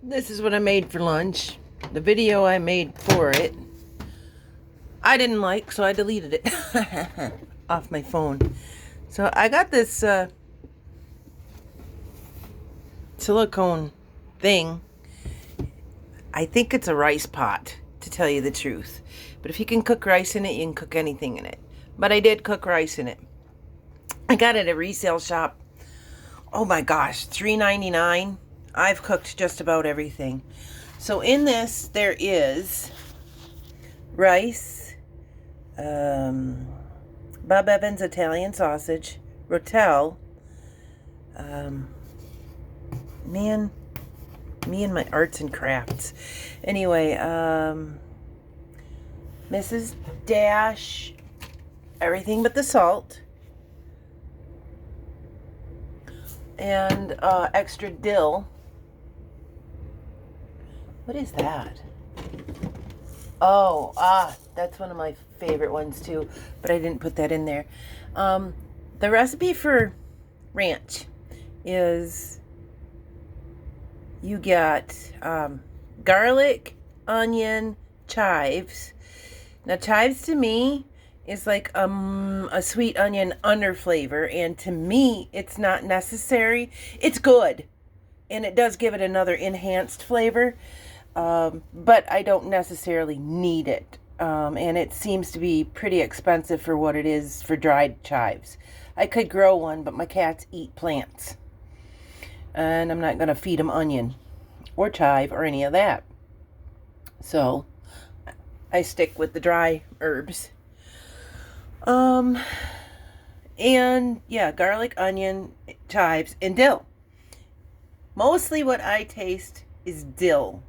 This is what I made for lunch. The video I made for it, I didn't like, so I deleted it off my phone. So I got this silicone thing. I think it's a rice pot, to tell you the truth. But if you can cook rice in it, you can cook anything in it. But I did cook rice in it. I got it at a resale shop. Oh my gosh, $3.99. I've cooked just about everything. So in this, there is rice, Bob Evans Italian sausage, rotel, man, me and my arts and crafts. Anyway, Mrs. Dash, everything but the salt, and extra dill. What is that? Oh, that's one of my favorite ones too, but I didn't put that in there. The recipe for ranch is you get garlic, onion, chives. Now, chives to me is like a sweet onion under flavor, and to me, it's not necessary. It's good, and it does give it another enhanced flavor. But I don't necessarily need it. And it seems to be pretty expensive for what it is for dried chives. I could grow one, but my cats eat plants. And I'm not going to feed them onion or chive or any of that. So I stick with the dry herbs. And yeah, garlic, onion, chives, and dill. Mostly what I taste is dill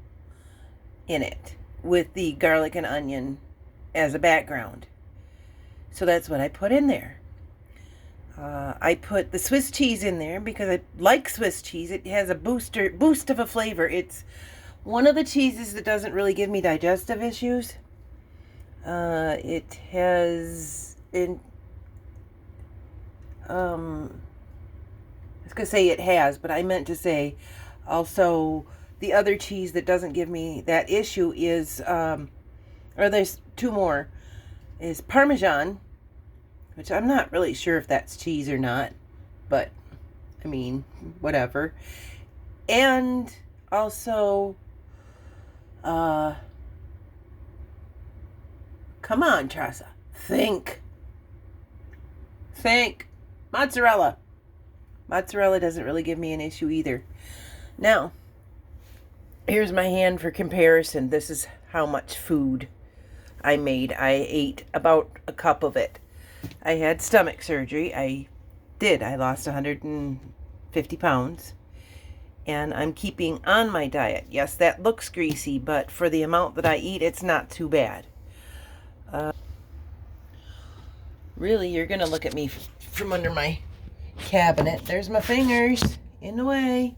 in it, with the garlic and onion as a background. So that's what I put in there. I put the Swiss cheese in there because I like Swiss cheese. It has a boost of a flavor. It's one of the cheeses that doesn't really give me digestive issues. It has I was gonna say it has, but I meant to say also the other cheese that doesn't give me that issue is, or there's two more, is Parmesan, which I'm not really sure if that's cheese or not, but I mean, whatever. And also, come on, Tressa, think, mozzarella. Mozzarella doesn't really give me an issue either. Now, here's my hand for comparison. This is how much food I made. I ate about a cup of it. I had stomach surgery. I lost 150 pounds. And I'm keeping on my diet. Yes, that looks greasy, but for the amount that I eat, it's not too bad. Really, you're going to look at me from under my cabinet. There's my fingers in the way.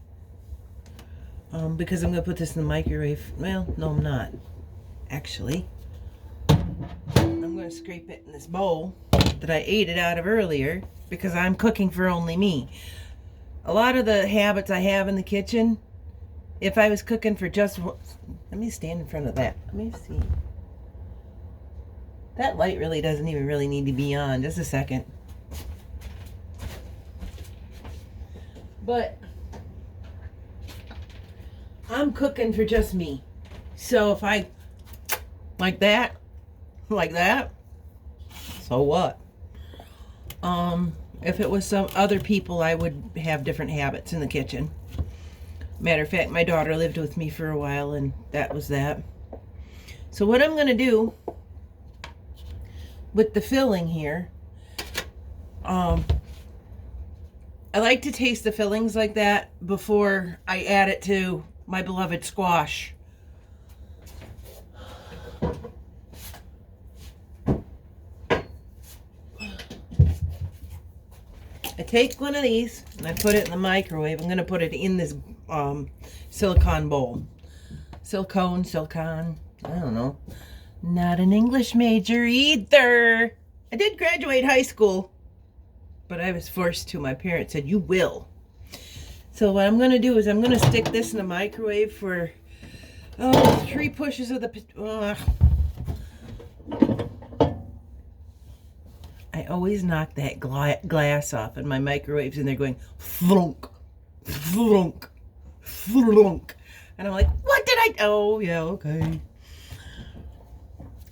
Because I'm going to put this in the microwave. Well, no, I'm not. Actually, I'm going to scrape it in this bowl that I ate it out of earlier because I'm cooking for only me. A lot of the habits I have in the kitchen, if I was cooking for just one... Let me stand in front of that. Let me see. That light really doesn't even really need to be on. Just a second. But I'm cooking for just me. So if I like that, so what? If it was some other people, I would have different habits in the kitchen. Matter of fact, my daughter lived with me for a while, and that was that. So what I'm going to do with the filling here, I like to taste the fillings like that before I add it to my beloved squash. I take one of these and I put it in the microwave. I'm going to put it in this silicone bowl. Silicone, I don't know. Not an English major either. I did graduate high school, but I was forced to. My parents said, you will. So what I'm going to do is I'm going to stick this in the microwave for 3 pushes of the... I always knock that glass off in my microwaves, and they're going flunk, flunk, flunk. And I'm like, what did I... Oh, yeah, okay.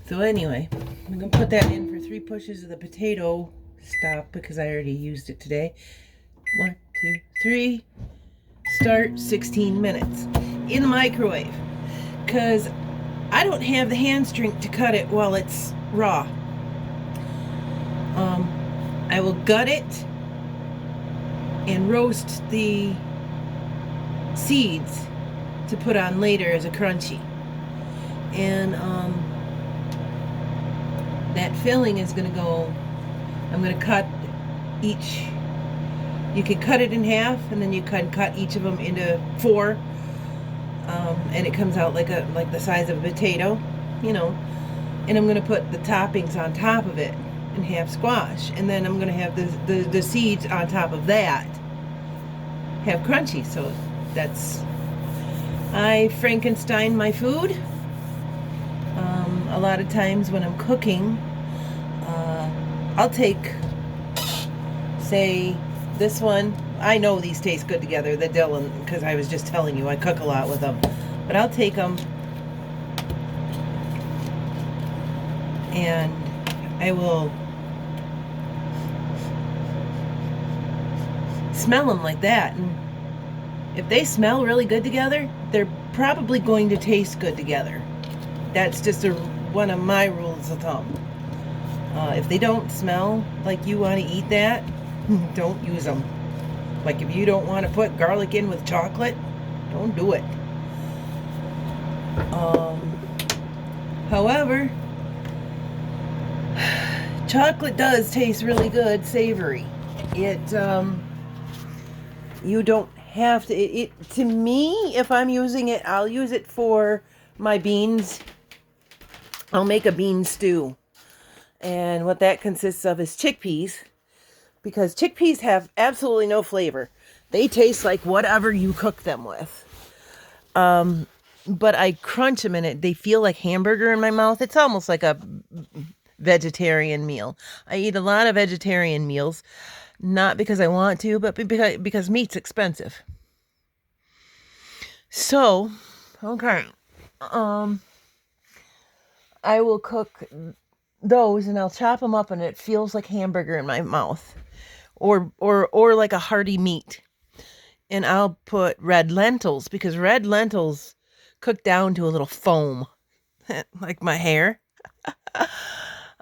So anyway, I'm going to put that in for 3 pushes of the potato stock because I already used it today. 1, 2, 3. Start 16 minutes in the microwave because I don't have the hand strength to cut it while it's raw. I will gut it and roast the seeds to put on later as a crunchy. And that filling is going to go, I'm going to cut each, you can cut it in half and then you can cut each of them into 4. And it comes out like the size of a potato, you know. And I'm going to put the toppings on top of it and have squash. And then I'm going to have the seeds on top of that. Have crunchy. So that's, I Frankenstein my food. A lot of times when I'm cooking, I'll take, say, this one. I know these taste good together, the Dylan, because I was just telling you I cook a lot with them. But I'll take them and I will smell them like that. And if they smell really good together, they're probably going to taste good together. That's just one of my rules of thumb. If they don't smell like you want to eat that, don't use them. Like if you don't want to put garlic in with chocolate, don't do it. However, chocolate does taste really good, savory. It, you don't have to, to me, if I'm using it, I'll use it for my beans. I'll make a bean stew. And what that consists of is chickpeas, because chickpeas have absolutely no flavor. They taste like whatever you cook them with. But I crunch them in it. They feel like hamburger in my mouth. It's almost like a vegetarian meal. I eat a lot of vegetarian meals, not because I want to, but because meat's expensive. So, okay. I will cook those and I'll chop them up and it feels like hamburger in my mouth, or like a hearty meat. And I'll put red lentils, because red lentils cook down to a little foam, like my hair.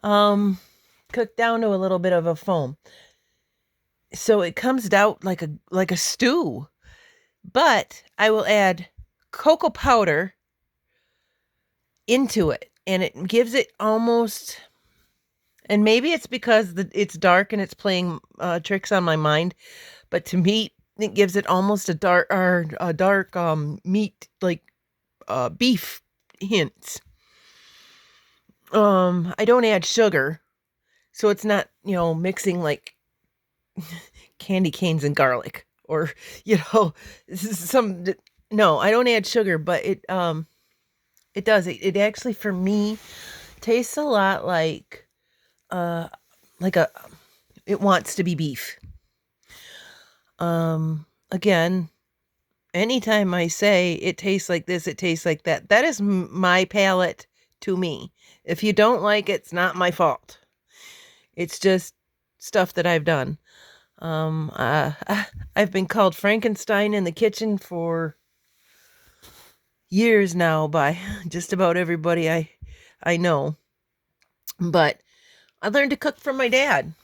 Cook down to a little bit of a foam, so it comes out like a stew. But I will add cocoa powder into it, and it gives it almost. And maybe it's because it's dark and it's playing tricks on my mind, but to me, it gives it almost a dark meat, like beef hints. I don't add sugar, so it's not, mixing like candy canes and garlic, or some. No, I don't add sugar, but it does. It actually, for me, tastes a lot like it wants to be beef. Again, anytime I say it tastes like this, it tastes like that, that is my palate to me. If you don't like it, it's not my fault. It's just stuff that I've done. I've been called Frankenstein in the kitchen for years now by just about everybody I know. But I learned to cook from my dad.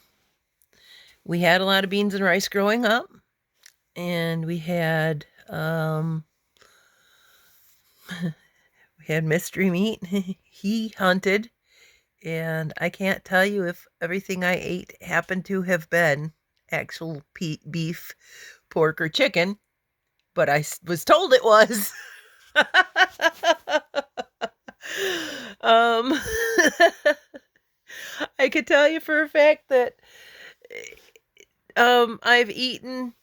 We had a lot of beans and rice growing up, and we had mystery meat. He hunted, and I can't tell you if everything I ate happened to have been actual beef, pork, or chicken, but I was told it was. I could tell you for a fact that I've eaten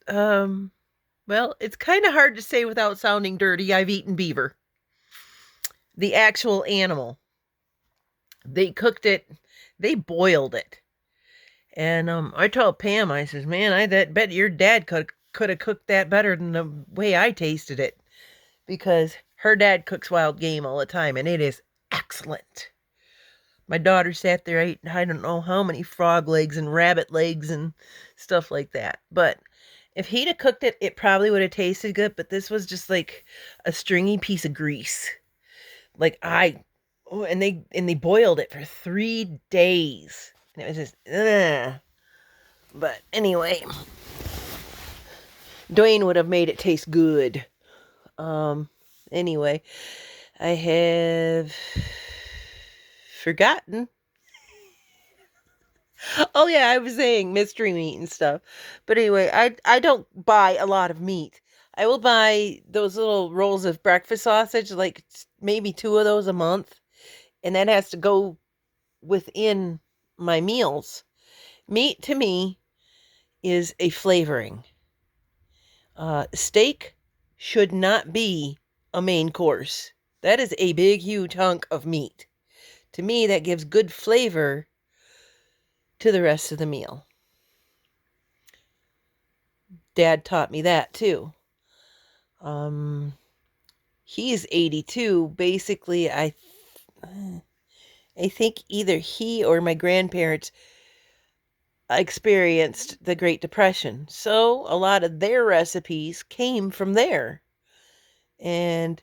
well, it's kind of hard to say without sounding dirty. I've eaten beaver. The actual animal. They cooked it, they boiled it. And I told Pam, I says, man, I bet your dad could have cooked that better than the way I tasted it. Because her dad cooks wild game all the time, and it is excellent. My daughter sat there, ate I don't know how many frog legs and rabbit legs and stuff like that. But if he'd have cooked it, it probably would have tasted good. But this was just like a stringy piece of grease. And they boiled it for 3 days. And it was just, ugh. But anyway, Dwayne would have made it taste good. Anyway, I have forgotten. Oh yeah, I was saying mystery meat and stuff. But anyway, I don't buy a lot of meat. I will buy those little rolls of breakfast sausage, like maybe 2 of those a month. And that has to go within my meals. Meat to me is a flavoring. Steak should not be a main course. That is a big, huge hunk of meat. To me, that gives good flavor to the rest of the meal. Dad taught me that too. He's 82. Basically, I think either he or my grandparents experienced the Great Depression. So a lot of their recipes came from there. And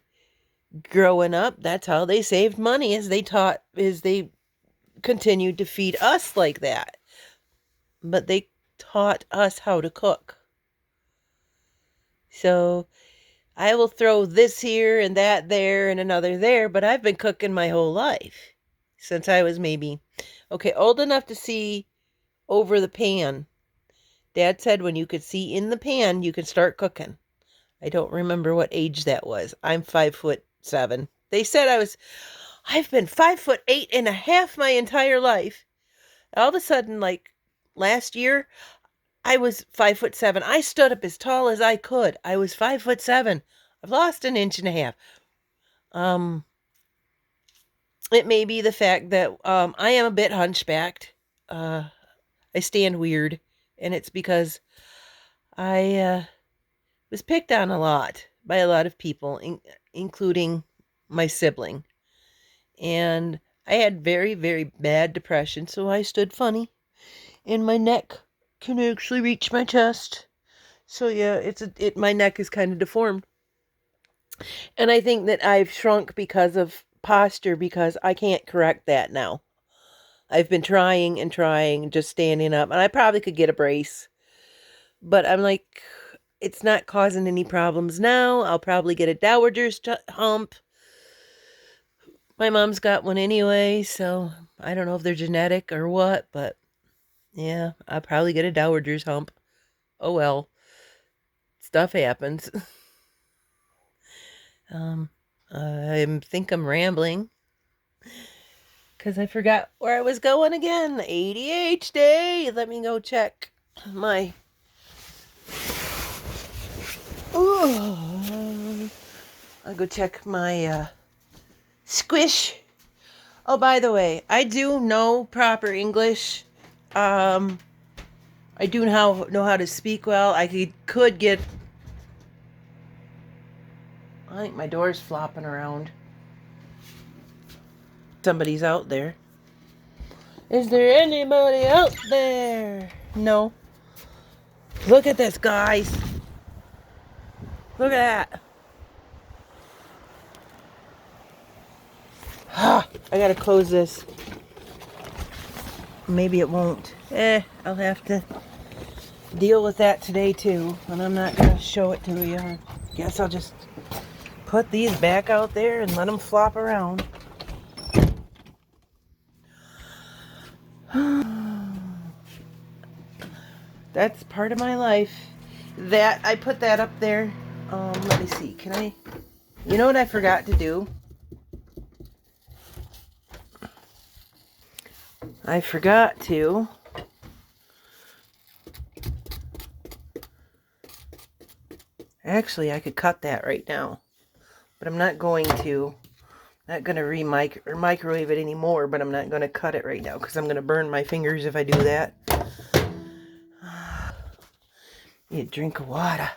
growing up, that's how they saved money, as they continued to feed us like that. But they taught us how to cook. So I will throw this here and that there and another there, but I've been cooking my whole life. Since I was maybe, old enough to see over the pan. Dad said when you could see in the pan, you could start cooking. I don't remember what age that was. I'm 5'7". They said I've been 5'8.5" my entire life. All of a sudden, like last year, I was 5'7". I stood up as tall as I could. I was 5'7". I've lost 1.5 inches. It may be the fact that I am a bit hunchbacked. I stand weird, and it's because I was picked on a lot by a lot of people, including my sibling. And I had very, very bad depression, so I stood funny. And my neck can actually reach my chest. So yeah, my neck is kind of deformed. And I think that I've shrunk because of posture, because I can't correct that now. I've been trying and trying, just standing up, and I probably could get a brace. But I'm like, it's not causing any problems now. I'll probably get a dowager's hump. My mom's got one anyway, so I don't know if they're genetic or what, but yeah, I'll probably get a dowager's hump. Oh well, stuff happens. I think I'm rambling because I forgot where I was going again. ADHD. Let me go check my. Ooh. I'll go check my squish. Oh, by the way, I do know proper English. I do know how to speak well. I could get. I think my door's flopping around. Somebody's out there. Is there anybody out there? No. Look at this, guys. Look at that. I gotta close this. Maybe it won't. I'll have to deal with that today too. And I'm not gonna show it to you. I guess I'll just put these back out there and let them flop around. That's part of my life. That I put that up there. Let me see. Can I? You know what I forgot to do? I forgot to Actually, I could cut that right now, but I'm not going to. Not going to microwave it anymore, but I'm not going to cut it right now because I'm going to burn my fingers if I do that. Need a drink of water.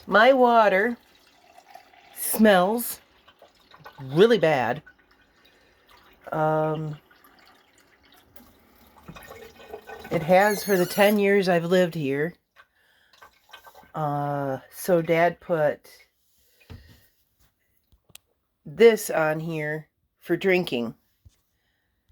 My water smells really bad. It has for the 10 years I've lived here. So Dad put this on here for drinking.